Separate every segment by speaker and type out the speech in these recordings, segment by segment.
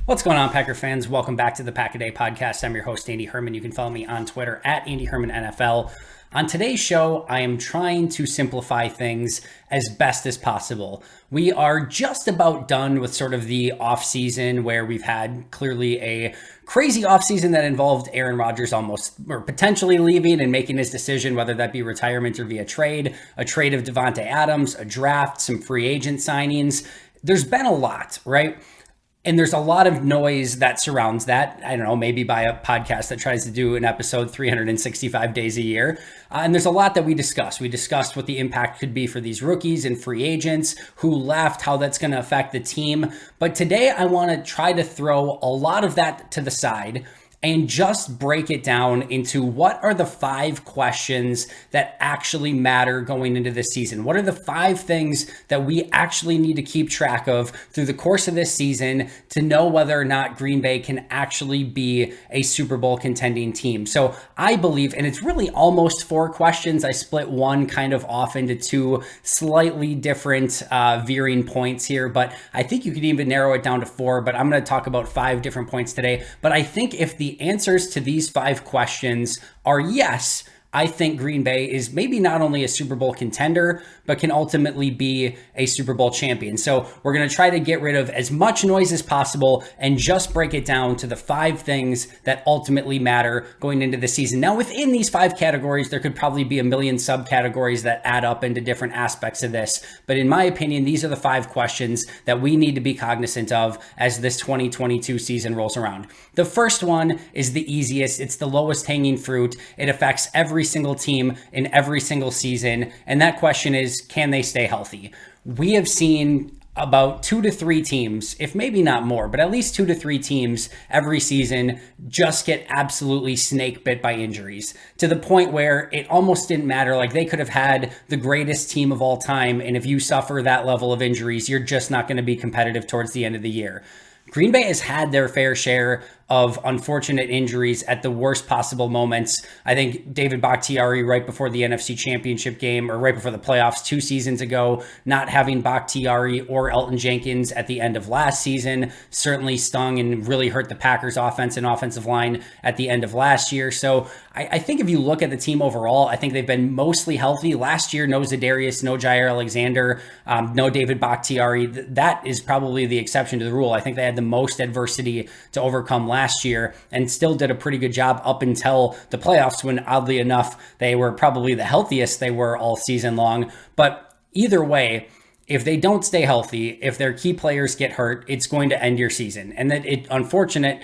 Speaker 1: What's going on, Packer fans? Welcome back to the Pack a Day podcast. I'm your host, Andy Herman. You can follow me on Twitter at Andy Herman NFL. On today's show, I am trying to simplify things as best as possible. We are just about done with sort of the offseason where we've had clearly a crazy offseason that involved Aaron Rodgers almost or potentially leaving and making his decision, whether that be retirement or via trade, a trade of Devontae Adams, a draft, some free agent signings. There's been a lot, right? And there's a lot of noise that surrounds that. I don't know, maybe by a podcast that tries to do an episode 365 days a year. And there's a lot that we discussed. We discussed what the impact could be for these rookies and free agents, who left, how that's going to affect the team. But today I want to try to throw a lot of that to the side and just break it down into what are the 5 questions that actually matter going into this season. What are the 5 things that we actually need to keep track of through the course of this season to know whether or not Green Bay can actually be a Super Bowl contending team? So I believe, and it's really almost 4 questions. I split one kind of off into 2 slightly different veering points here, but I think you could even narrow it down to 4, but I'm going to talk about 5 different points today. But I think if the answers to these 5 questions are yes, I think Green Bay is maybe not only a Super Bowl contender, but can ultimately be a Super Bowl champion. So we're going to try to get rid of as much noise as possible and just break it down to the 5 things that ultimately matter going into the season. Now, within these 5 categories, there could probably be a million subcategories that add up into different aspects of this. But in my opinion, these are the 5 questions that we need to be cognizant of as this 2022 season rolls around. The first one is the easiest. It's the lowest hanging fruit. It affects every single team in every single season. And that question is, can they stay healthy? We have seen about 2 to 3 teams, if maybe not more, but at least 2 to 3 teams every season just get absolutely snake bit by injuries to the point where it almost didn't matter. Like, they could have had the greatest team of all time. And if you suffer that level of injuries, you're just not going to be competitive towards the end of the year. Green Bay has had their fair share of unfortunate injuries at the worst possible moments. I think David Bakhtiari right before the NFC Championship game, or right before the playoffs 2 seasons ago, not having Bakhtiari or Elton Jenkins at the end of last season certainly stung and really hurt the Packers offense and offensive line at the end of last year. So I think if you look at the team overall, I think they've been mostly healthy. Last year, no Za'Darius, no Jair Alexander, no David Bakhtiari. That is probably the exception to the rule. I think they had the most adversity to overcome last year and still did a pretty good job up until the playoffs, when oddly enough, they were probably the healthiest they were all season long. But either way, if they don't stay healthy, if their key players get hurt, it's going to end your season. And that it unfortunate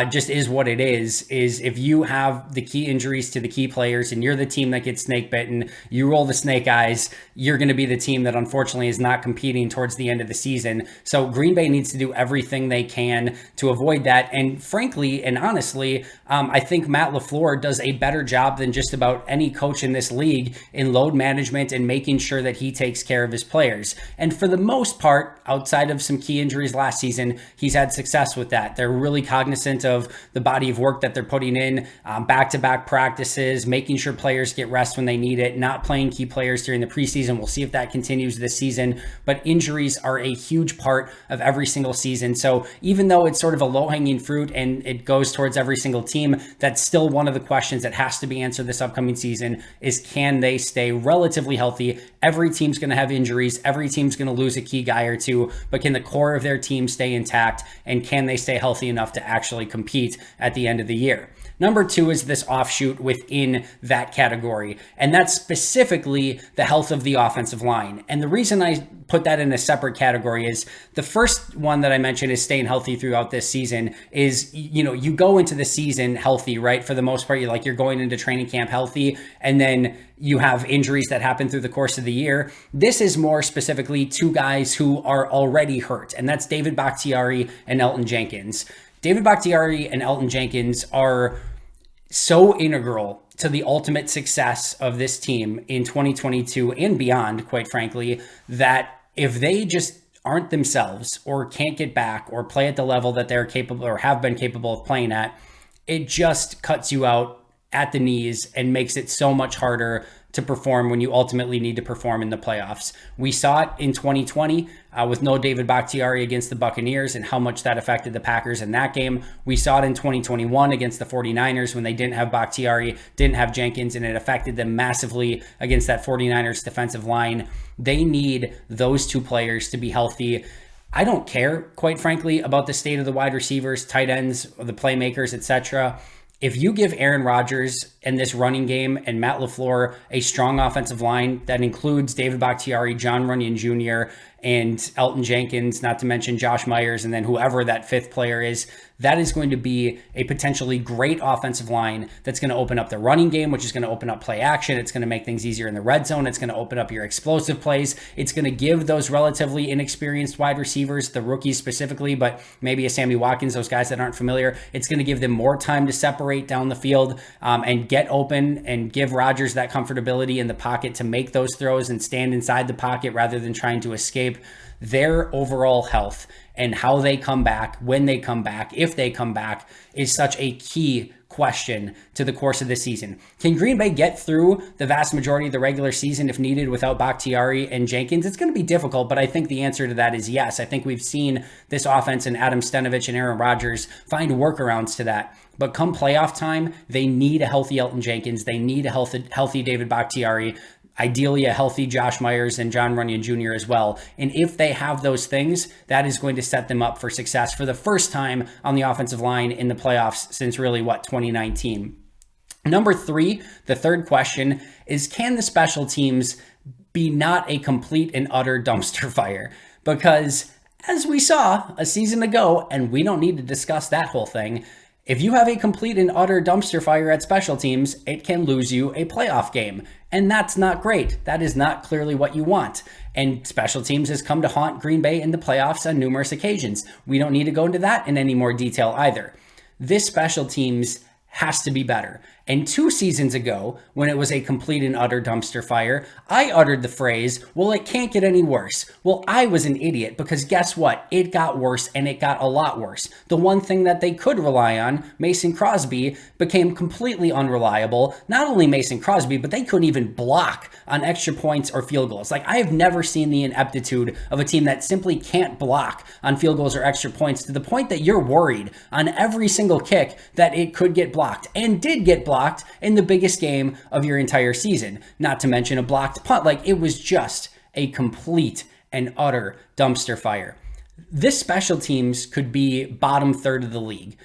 Speaker 1: just is what it is if you have the key injuries to the key players and you're the team that gets snake bitten, you roll the snake eyes, you're going to be the team that unfortunately is not competing towards the end of the season. So Green Bay needs to do everything they can to avoid that. And frankly and honestly, I think Matt LaFleur does a better job than just about any coach in this league in load management and making sure that he takes care of his players. And for the most part, outside of some key injuries last season, he's had success with that. They're really cognizant of the body of work that they're putting in, back-to-back practices, making sure players get rest when they need it, not playing key players during the preseason. We'll see if that continues this season. But injuries are a huge part of every single season. So even though it's sort of a low-hanging fruit and it goes towards every single team, that's still one of the questions that has to be answered this upcoming season is, can they stay relatively healthy? Every team's going to have injuries. Every team's going to lose a key guy or two, but can the core of their team stay intact, and can they stay healthy enough to actually compete at the end of the year? Number 2 is this offshoot within that category, and that's specifically the health of the offensive line. And the reason I put that in a separate category is the first one that I mentioned is staying healthy throughout this season is, you go into the season healthy, right? For the most part, you're going into training camp healthy, and then you have injuries that happen through the course of the year. This is more specifically 2 guys who are already hurt, and that's David Bakhtiari and Elton Jenkins. David Bakhtiari and Elton Jenkins are so integral to the ultimate success of this team in 2022 and beyond, quite frankly, that if they just aren't themselves or can't get back or play at the level that they're capable or have been capable of playing at, it just cuts you out at the knees and makes it so much harder to perform when you ultimately need to perform in the playoffs. We saw it in 2020 with no David Bakhtiari against the Buccaneers and how much that affected the Packers in that game. We saw it in 2021 against the 49ers when they didn't have Bakhtiari, didn't have Jenkins, and it affected them massively against that 49ers defensive line. They need those two players to be healthy. I don't care, quite frankly, about the state of the wide receivers, tight ends, the playmakers, etc. If you give Aaron Rodgers and this running game and Matt LaFleur a strong offensive line that includes David Bakhtiari, John Runyon Jr., and Elton Jenkins, not to mention Josh Myers, and then whoever that fifth player is, that is going to be a potentially great offensive line that's going to open up the running game, which is going to open up play action. It's going to make things easier in the red zone. It's going to open up your explosive plays. It's going to give those relatively inexperienced wide receivers, the rookies specifically, but maybe a Sammy Watkins, those guys that aren't familiar, it's going to give them more time to separate down the field and get open and give Rodgers that comfortability in the pocket to make those throws and stand inside the pocket rather than trying to escape. Their overall health and how they come back, when they come back, if they come back, is such a key question to the course of this season. Can Green Bay get through the vast majority of the regular season if needed without Bakhtiari and Jenkins? It's going to be difficult, but I think the answer to that is yes. I think we've seen this offense and Adam Stenavich and Aaron Rodgers find workarounds to that. But come playoff time, they need a healthy Elton Jenkins. They need a healthy David Bakhtiari. Ideally, a healthy Josh Myers and John Runyon Jr. as well. And if they have those things, that is going to set them up for success for the first time on the offensive line in the playoffs since really, 2019. Number 3, the third question is, can the special teams be not a complete and utter dumpster fire? Because as we saw a season ago, and we don't need to discuss that whole thing, if you have a complete and utter dumpster fire at special teams, it can lose you a playoff game. And that's not great. That is not clearly what you want. And special teams has come to haunt Green Bay in the playoffs on numerous occasions. We don't need to go into that in any more detail either. This special teams has to be better. And 2 seasons ago, when it was a complete and utter dumpster fire, I uttered the phrase, well, it can't get any worse. Well, I was an idiot because guess what? It got worse, and it got a lot worse. The one thing that they could rely on, Mason Crosby, became completely unreliable. Not only Mason Crosby, but they couldn't even block on extra points or field goals. Like, I have never seen the ineptitude of a team that simply can't block on field goals or extra points to the point that you're worried on every single kick that it could get blocked, and did get blocked in the biggest game of your entire season, not to mention a blocked punt. Like, it was just a complete and utter dumpster fire. This special teams could be bottom third of the league,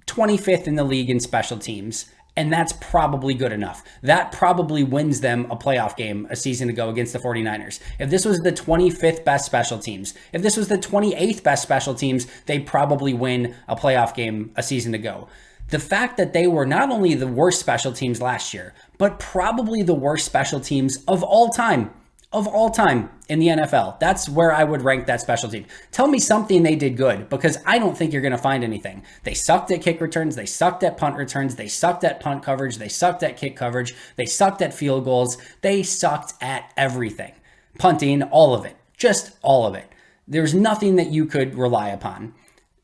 Speaker 1: 25th in the league in special teams, and that's probably good enough. That probably wins them a playoff game a season ago against the 49ers. If this was the 25th best special teams, if this was the 28th best special teams, they probably win a playoff game a season ago. The fact that they were not only the worst special teams last year, but probably the worst special teams of all time in the NFL. That's where I would rank that special team. Tell me something they did good, because I don't think you're going to find anything. They sucked at kick returns. They sucked at punt returns. They sucked at punt coverage. They sucked at kick coverage. They sucked at field goals. They sucked at everything. Punting, all of it. Just all of it. There's nothing that you could rely upon.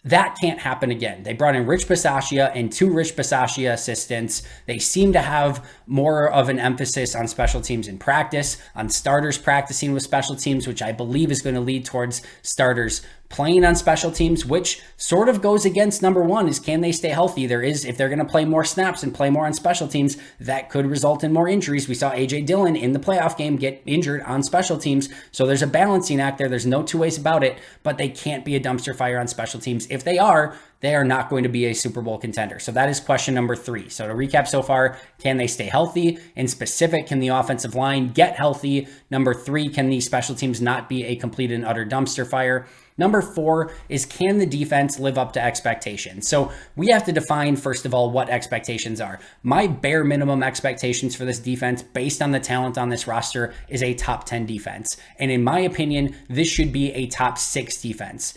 Speaker 1: That can't happen again. They brought in Rich Bisaccia and 2 Rich Bisaccia assistants. They seem to have more of an emphasis on special teams in practice, on starters practicing with special teams, which I believe is going to lead towards starters playing on special teams, which sort of goes against number 1 is, can they stay healthy? If they're going to play more snaps and play more on special teams, that could result in more injuries. We saw AJ Dillon in the playoff game get injured on special teams. So there's a balancing act there. There's no 2 ways about it, but they can't be a dumpster fire on special teams. If they are not going to be a Super Bowl contender. So that is question number 3. So to recap so far, can they stay healthy? In specific, can the offensive line get healthy? Number 3, can the special teams not be a complete and utter dumpster fire? Number 4 is, can the defense live up to expectations? So we have to define, first of all, what expectations are. My bare minimum expectations for this defense, based on the talent on this roster, is a top 10 defense. And in my opinion, this should be a top 6 defense.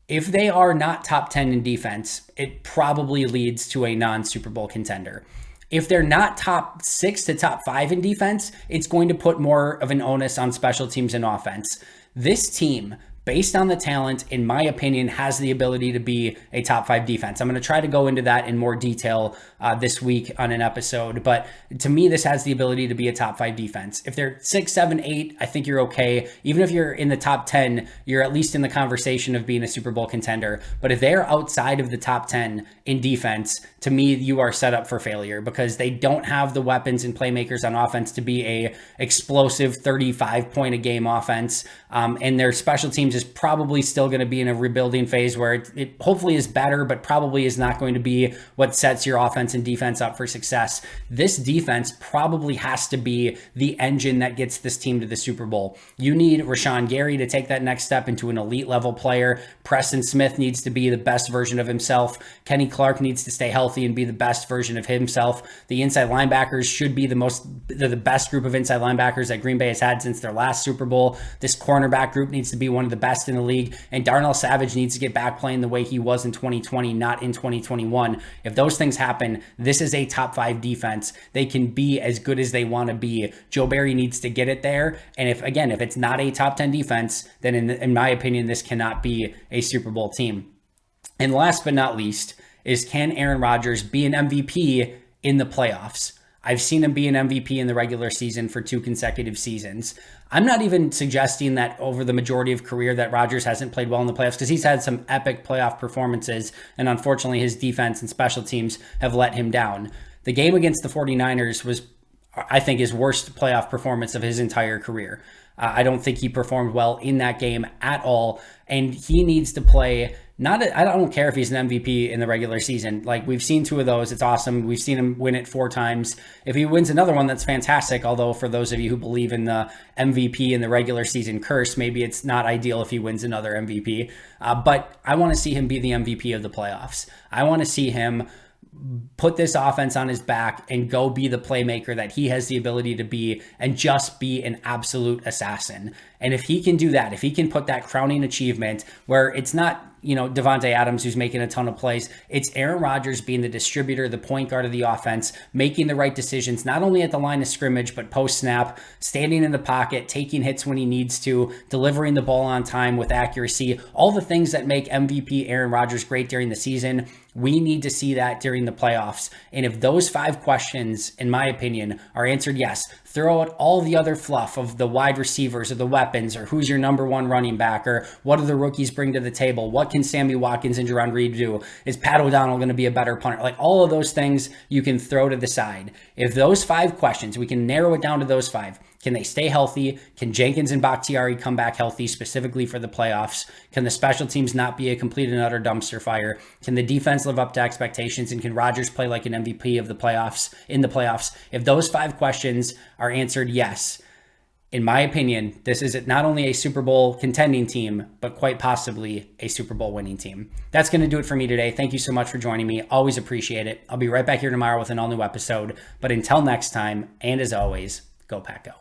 Speaker 1: If they are not top 10 in defense, it probably leads to a non-Super Bowl contender. If they're not top 6 to top 5 in defense, it's going to put more of an onus on special teams and offense. This team, based on the talent, in my opinion, has the ability to be a top 5 defense. I'm going to try to go into that in more detail this week on an episode. But to me, this has the ability to be a top 5 defense. If they're 6, 7, 8, I think you're okay. Even if you're in the top 10, you're at least in the conversation of being a Super Bowl contender. But if they're outside of the top 10 in defense, to me, you are set up for failure because they don't have the weapons and playmakers on offense to be a explosive 35 point a game offense. And their special teams is probably still going to be in a rebuilding phase where it hopefully is better, but probably is not going to be what sets your offense and defense up for success. This defense probably has to be the engine that gets this team to the Super Bowl. You need Rashawn Gary to take that next step into an elite level player. Preston Smith needs to be the best version of himself. Kenny Clark needs to stay healthy and be the best version of himself. The inside linebackers should be the best group of inside linebackers that Green Bay has had since their last Super Bowl. This cornerback group needs to be one of the best in the league, and Darnell Savage needs to get back playing the way he was in 2020, not in 2021. If those things happen, this is a top 5 defense. They can be as good as they want to be. Joe Barry needs to get it there, and if it's not a top 10 defense, then in my opinion, this cannot be a Super Bowl team. And last but not least is, can Aaron Rodgers be an MVP in the playoffs? I've seen him be an MVP in the regular season for 2 consecutive seasons. I'm not even suggesting that over the majority of career that Rodgers hasn't played well in the playoffs, because he's had some epic playoff performances, and unfortunately his defense and special teams have let him down. The game against the 49ers was, I think, his worst playoff performance of his entire career. I don't think he performed well in that game at all, and he needs to play. I don't care if he's an MVP in the regular season. Like, we've seen 2 of those. It's awesome. We've seen him win it 4 times. If he wins another one, that's fantastic. Although for those of you who believe in the MVP in the regular season curse, maybe it's not ideal if he wins another MVP. But I want to see him be the MVP of the playoffs. I want to see him put this offense on his back and go be the playmaker that he has the ability to be, and just be an absolute assassin. And if he can do that, if he can put that crowning achievement where it's not, Devontae Adams who's making a ton of plays, it's Aaron Rodgers being the distributor, the point guard of the offense, making the right decisions, not only at the line of scrimmage, but post snap, standing in the pocket, taking hits when he needs to, delivering the ball on time with accuracy, all the things that make MVP Aaron Rodgers great during the season. We need to see that during the playoffs. And if those 5 questions, in my opinion, are answered yes, throw out all the other fluff of the wide receivers or the weapons or who's your number 1 running back or what do the rookies bring to the table? What can Sammy Watkins and Jerron Reed do? Is Pat O'Donnell going to be a better punter? Like, all of those things you can throw to the side. If those 5 questions, we can narrow it down to those 5. Can they stay healthy? Can Jenkins and Bakhtiari come back healthy specifically for the playoffs? Can the special teams not be a complete and utter dumpster fire? Can the defense live up to expectations? And can Rodgers play like an MVP of the playoffs in the playoffs? If those 5 questions are answered yes, in my opinion, this is not only a Super Bowl contending team, but quite possibly a Super Bowl winning team. That's going to do it for me today. Thank you so much for joining me. Always appreciate it. I'll be right back here tomorrow with an all new episode. But until next time, and as always, go Pack Go.